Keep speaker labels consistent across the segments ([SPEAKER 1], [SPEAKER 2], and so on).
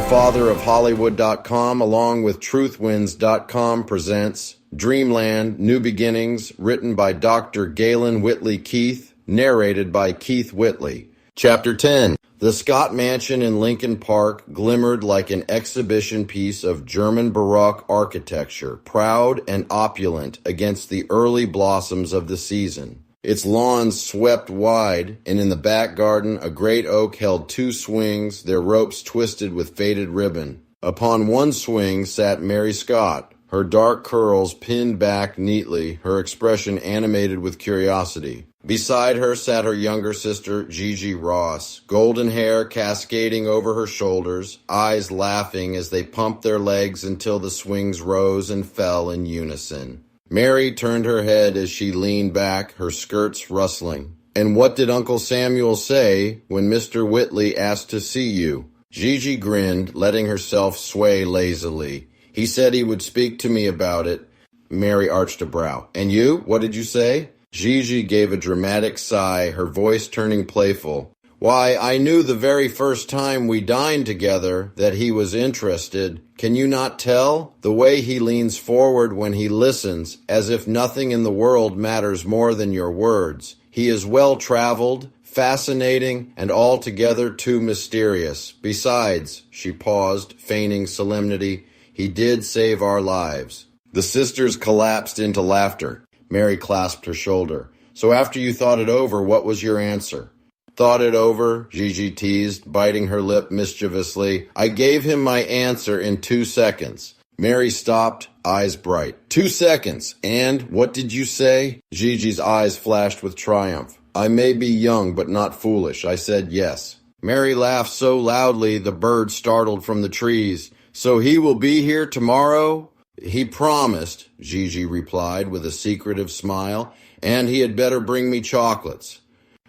[SPEAKER 1] fatherofhollywood.com, along with truthwins.com, presents Dreamland New Beginnings, written by Dr. Galen Whitley Keith, narrated by Keith Whitley. Chapter 10. The Scott Mansion in Lincoln Park glimmered like an exhibition piece of German Baroque architecture, proud and opulent against the early blossoms of the season. Its lawns swept wide, and in the back garden a great oak held two swings, their ropes twisted with faded ribbon. Upon one swing sat Mary Scott, her dark curls pinned back neatly, her expression animated with curiosity. Beside her sat her younger sister, Gigi Ross, golden hair cascading over her shoulders, eyes laughing as they pumped their legs until the swings rose and fell in unison. Mary turned her head as she leaned back, her skirts rustling. "And what did Uncle Samuel say when Mr. Whitley asked to see you?" Gigi grinned, letting herself sway lazily. "He said he would speak to me about it." Mary arched a brow. "And you? What did you say?" Gigi gave a dramatic sigh, her voice turning playful. "Why, I knew the very first time we dined together that he was interested. Can you not tell? The way he leans forward when he listens, as if nothing in the world matters more than your words. He is well-traveled, fascinating, and altogether too mysterious. Besides," she paused, feigning solemnity, "he did save our lives." The sisters collapsed into laughter. Mary clasped her shoulder. "So after you thought it over, what was your answer?" "Thought it over," Gigi teased, biting her lip mischievously. "I gave him my answer in 2 seconds." Mary stopped, eyes bright. 2 seconds! And what did you say?" Gigi's eyes flashed with triumph. "I may be young, but not foolish. I said yes." Mary laughed so loudly the birds startled from the trees. "So he will be here tomorrow?" "He promised," Gigi replied with a secretive smile, "and he had better bring me chocolates."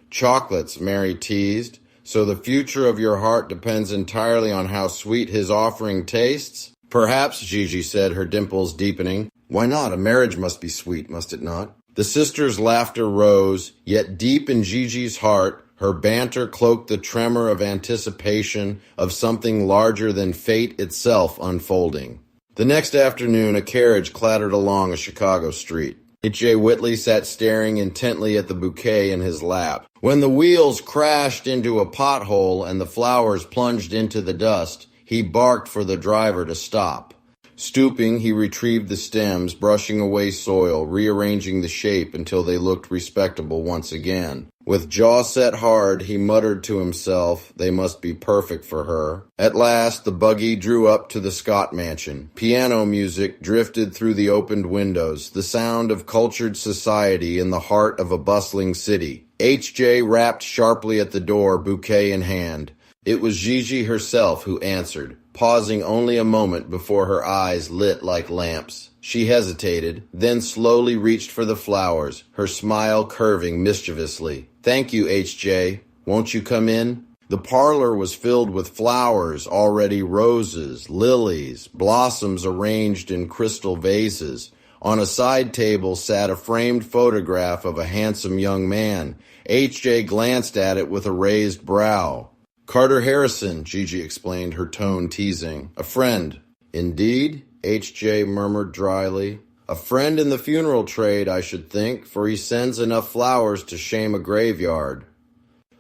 [SPEAKER 1] "Chocolates," Mary teased. "So the future of your heart depends entirely on how sweet his offering tastes?" "Perhaps," Gigi said, her dimples deepening. "Why not? A marriage must be sweet, must it not?" The sisters' laughter rose, yet deep in Gigi's heart, her banter cloaked the tremor of anticipation of something larger than fate itself unfolding. The next afternoon, a carriage clattered along a Chicago street. H.J. Whitley sat staring intently at the bouquet in his lap. When the wheels crashed into a pothole and the flowers plunged into the dust, he barked for the driver to stop. Stooping, he retrieved the stems, brushing away soil, rearranging the shape until they looked respectable once again. With jaw set hard, he muttered to himself, they must be perfect for her. At last, the buggy drew up to the Scott Mansion. Piano music drifted through the opened windows, the sound of cultured society in the heart of a bustling city. H.J. rapped sharply at the door, bouquet in hand. It was Gigi herself who answered, pausing only a moment before her eyes lit like lamps. She hesitated, then slowly reached for the flowers, her smile curving mischievously. "Thank you, H.J. Won't you come in?" The parlor was filled with flowers, already roses, lilies, blossoms arranged in crystal vases. On a side table sat a framed photograph of a handsome young man. H.J. glanced at it with a raised brow. "Carter Harrison," Gigi explained, her tone teasing. "A friend." "Indeed?" H.J. murmured dryly. "A friend in the funeral trade, I should think, for he sends enough flowers to shame a graveyard."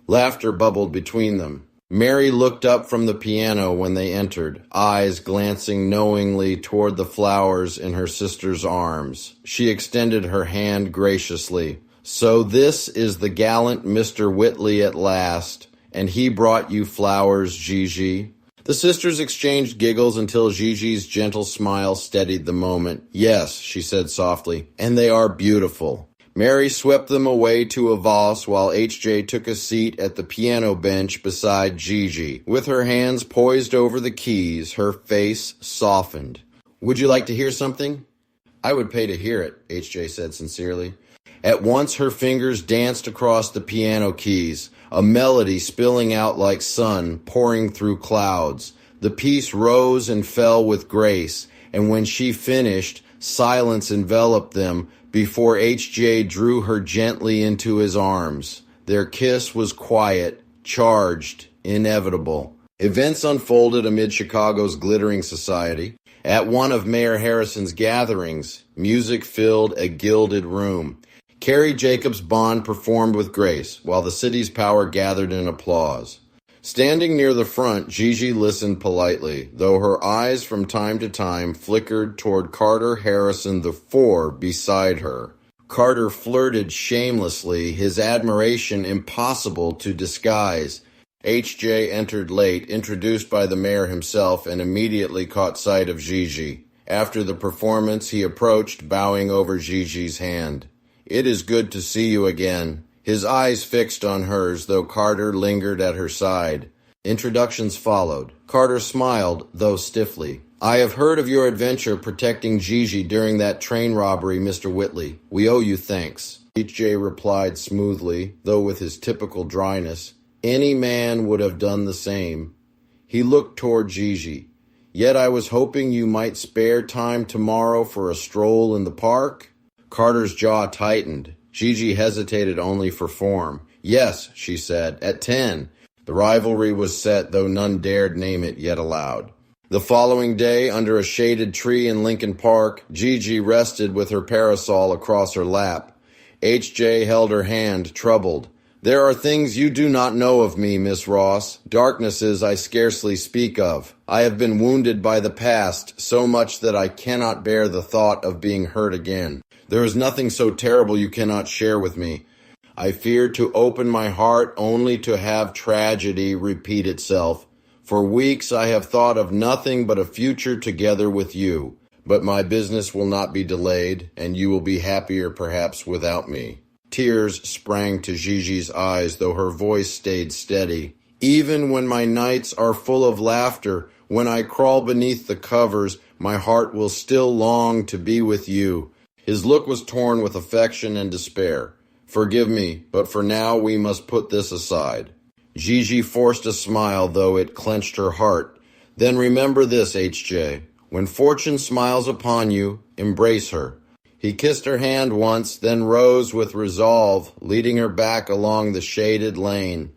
[SPEAKER 1] Laughter bubbled between them. Mary looked up from the piano when they entered, eyes glancing knowingly toward the flowers in her sister's arms. She extended her hand graciously. "So this is the gallant Mr. Whitley at last. And he brought you flowers, Gigi?" The sisters exchanged giggles until Gigi's gentle smile steadied the moment. "Yes," she said softly, "and they are beautiful." Mary swept them away to a valse while H.J. took a seat at the piano bench beside Gigi. With her hands poised over the keys, her face softened. "Would you like to hear something?" "I would pay to hear it," H.J. said sincerely. At once her fingers danced across the piano keys, a melody spilling out like sun pouring through clouds. The piece rose and fell with grace, and when she finished, silence enveloped them before H.J. drew her gently into his arms. Their kiss was quiet, charged, inevitable. Events unfolded amid Chicago's glittering society. At one of Mayor Harrison's gatherings, music filled a gilded room. Carrie Jacobs Bond performed with grace, while the city's power gathered in applause. Standing near the front, Gigi listened politely, though her eyes from time to time flickered toward Carter Harrison IV beside her. Carter flirted shamelessly, his admiration impossible to disguise. H.J. entered late, introduced by the mayor himself, and immediately caught sight of Gigi. After the performance, he approached, bowing over Gigi's hand. "It is good to see you again." His eyes fixed on hers, though Carter lingered at her side. Introductions followed. Carter smiled, though stiffly. "I have heard of your adventure protecting Gigi during that train robbery, Mr. Whitley. We owe you thanks." H.J. replied smoothly, though with his typical dryness. "Any man would have done the same." He looked toward Gigi. "Yet I was hoping you might spare time tomorrow for a stroll in the park?" Carter's jaw tightened. Gigi hesitated only for form. "Yes," she said, "at 10. The rivalry was set, though none dared name it yet aloud. The following day, under a shaded tree in Lincoln Park, Gigi rested with her parasol across her lap. H.J. held her hand, troubled. "There are things you do not know of me, Miss Ross, darknesses I scarcely speak of. I have been wounded by the past, so much that I cannot bear the thought of being hurt again. There is nothing so terrible you cannot share with me. I fear to open my heart only to have tragedy repeat itself. For weeks I have thought of nothing but a future together with you. But my business will not be delayed, and you will be happier perhaps without me." Tears sprang to Gigi's eyes, though her voice stayed steady. "Even when my nights are full of laughter, when I crawl beneath the covers, my heart will still long to be with you." His look was torn with affection and despair. "Forgive me, but for now we must put this aside." Gigi forced a smile, though it clenched her heart. "Then remember this, H.J. When fortune smiles upon you, embrace her." He kissed her hand once, then rose with resolve, leading her back along the shaded lane.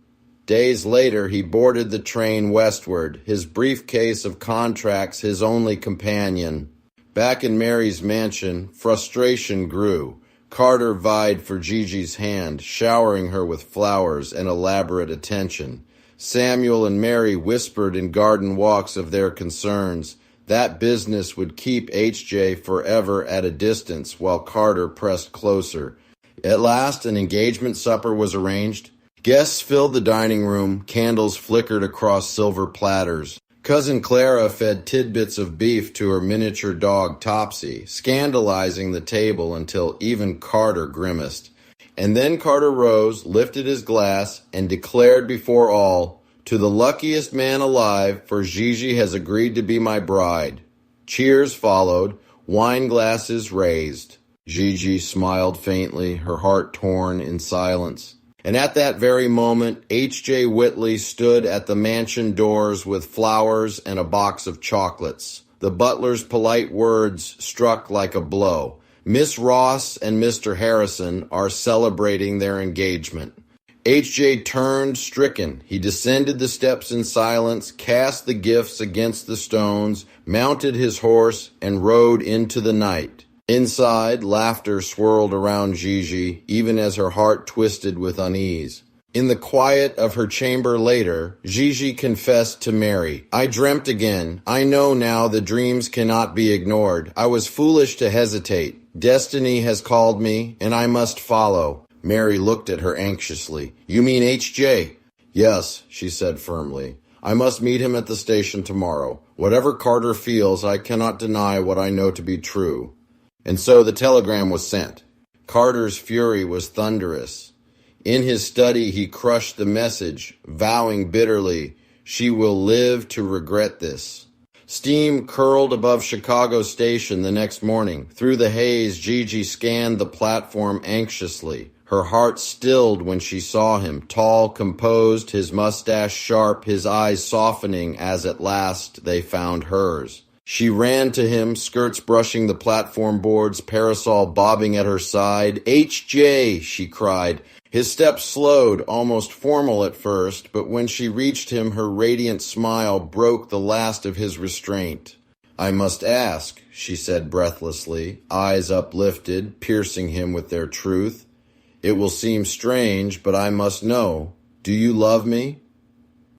[SPEAKER 1] Days later, he boarded the train westward, his briefcase of contracts his only companion. Back in Mary's mansion, frustration grew. Carter vied for Gigi's hand, showering her with flowers and elaborate attention. Samuel and Mary whispered in garden walks of their concerns. That business would keep H.J. forever at a distance, while Carter pressed closer. At last, an engagement supper was arranged. Guests filled the dining room, candles flickered across silver platters. Cousin Clara fed tidbits of beef to her miniature dog Topsy, scandalizing the table until even Carter grimaced. And then Carter rose, lifted his glass, and declared before all, "To the luckiest man alive, for Gigi has agreed to be my bride." Cheers followed, wine glasses raised. Gigi smiled faintly, her heart torn in silence. And at that very moment, H.J. Whitley stood at the mansion doors with flowers and a box of chocolates. The butler's polite words struck like a blow. Miss Ross and Mr. Harrison are celebrating their engagement. H.J. turned stricken. He descended the steps in silence, cast the gifts against the stones, mounted his horse, and rode into the night. Inside, laughter swirled around Gigi, even as her heart twisted with unease. In the quiet of her chamber later, Gigi confessed to Mary, "I dreamt again. I know now the dreams cannot be ignored. I was foolish to hesitate. Destiny has called me, and I must follow." Mary looked at her anxiously. "You mean H.J.?" "Yes," she said firmly. "I must meet him at the station tomorrow. Whatever Carter feels, I cannot deny what I know to be true." And so the telegram was sent. Carter's fury was thunderous. In his study, he crushed the message, vowing bitterly, "She will live to regret this." Steam curled above Chicago Station the next morning. Through the haze, Gigi scanned the platform anxiously. Her heart stilled when she saw him, tall, composed, his mustache sharp, his eyes softening as at last they found hers. She ran to him, skirts brushing the platform boards, parasol bobbing at her side. "H.J.," she cried. His steps slowed, almost formal at first, but when she reached him, her radiant smile broke the last of his restraint. "I must ask," she said breathlessly, eyes uplifted, piercing him with their truth. "It will seem strange, but I must know. Do you love me?"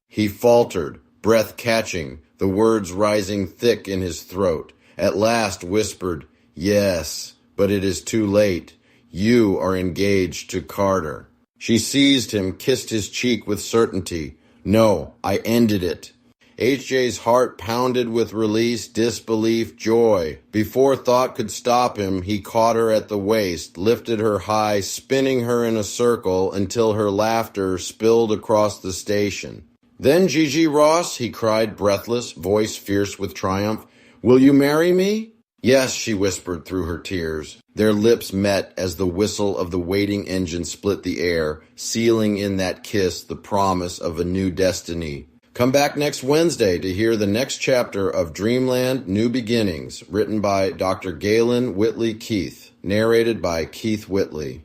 [SPEAKER 1] He faltered, breath catching, the words rising thick in his throat. At last whispered, "Yes, but it is too late. You are engaged to Carter." She seized him, kissed his cheek with certainty. "No, I ended it." H.J.'s heart pounded with release, disbelief, joy. Before thought could stop him, he caught her at the waist, lifted her high, spinning her in a circle until her laughter spilled across the station. "Then, Gigi Ross," he cried, breathless, voice fierce with triumph, "will you marry me?" "Yes," she whispered through her tears. Their lips met as the whistle of the waiting engine split the air, sealing in that kiss the promise of a new destiny. Come back next Wednesday to hear the next chapter of Dreamland New Beginnings, written by Dr. Galen Whitley Keith, narrated by Keith Whitley.